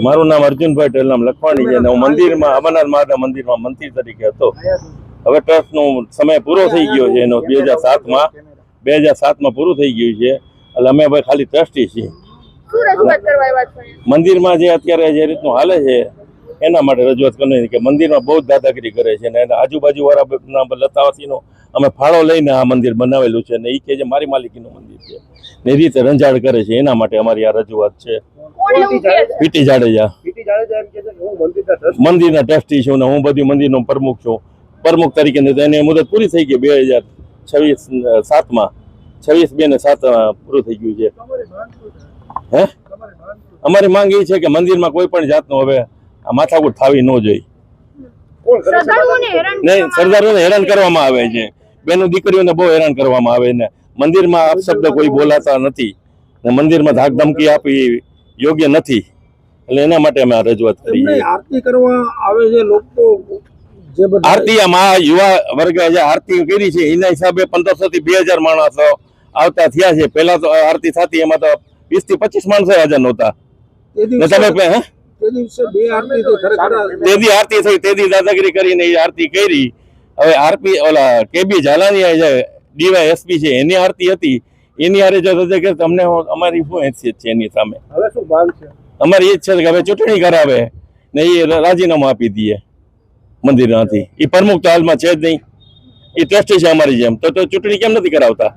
મારું નામ અર્જુનભાઈ ટેલનામ લખવાણી છે અને હું મંદિરમાં અમરનાથ મહાદેવ મંદિરમાં મંત્રી તરીકે હતો. હવે ટ્રસ્ટનો સમય પૂરો થઈ ગયો છે એનો 2007માં પૂરું થઈ ગયું છે. એટલે અમે ભાઈ ખાલી ટ્રસ્ટી છીએ. મંદિરમાં જે અત્યારે જે રીતનું હાલે છે એના માટે રજૂઆત કરવાની કે મંદિરમાં બહુ દાદાગીરી કરે છે અને આજુબાજુ વાળા લતાવાસીનો અમે ફાળો લઈને આ મંદિર બનાવેલું છે અને એ કે જે મારી માલિકીનું મંદિર છે ને એ રીતે રંજાડ કરે છે. એના માટે અમારી આ રજૂઆત છે. પીટી જાડેજા મંદિરના ટ્રસ્ટી છું ને હું બધી મંદિરનો પ્રમુખ છું. પ્રમુખ તરીકે એની મુદત પૂરી થઈ ગઈ 2026 2/7 પૂરું થઈ ગયું છે. હે અમારી માંગ એ છે કે મંદિરમાં કોઈ પણ જાતનું હવે માથાકૂટ થવી ન જોઈએ. નહીં, સરદારોને હેરાન કરવામાં આવે છે, બેનો દીકરીઓને બહુ હેરાન કરવામાં આવે ને મંદિરમાં અપશબ્દ કોઈ બોલાતા નથી ને મંદિરમાં ધાક ધમકી આપી યોગ્ય નથી. એટલે એના માટે અમે આ રજૂઆત કરી છે. આરતી કરવા આવે છે લોકો, આરતી આમાં યુવા વર્ગ જે આરતી કરી છે એના હિસાબે 1500 થી 2000 માણસો આવતા થયા છે. પહેલા તો આરતી થતી એમાં તો 20 થી 25 માણસો હાજર નહોતા. તેદી આરતી થઈ, તેદી દાદાગીરી કરીને એ આરતી કરી. હવે આરપી ઓલા કેબી ઝાલાની જે ડીવાયએસપી છે એની આરતી હતી, એની હારે જો કે તમને અમારી શું હેસિયત છે એની સામે? હવે શું માંગ છે અમારી એ જ છે કે હવે ચૂંટણી કરાવે ને એ રાજીનામું આપી દઈએ મંદિરમાંથી. એ પ્રમુખ તો હાલમાં છે જ નહીં, એ ટ્રસ્ટી છે અમારી જેમ. તો ચૂંટણી કેમ નથી કરાવતા?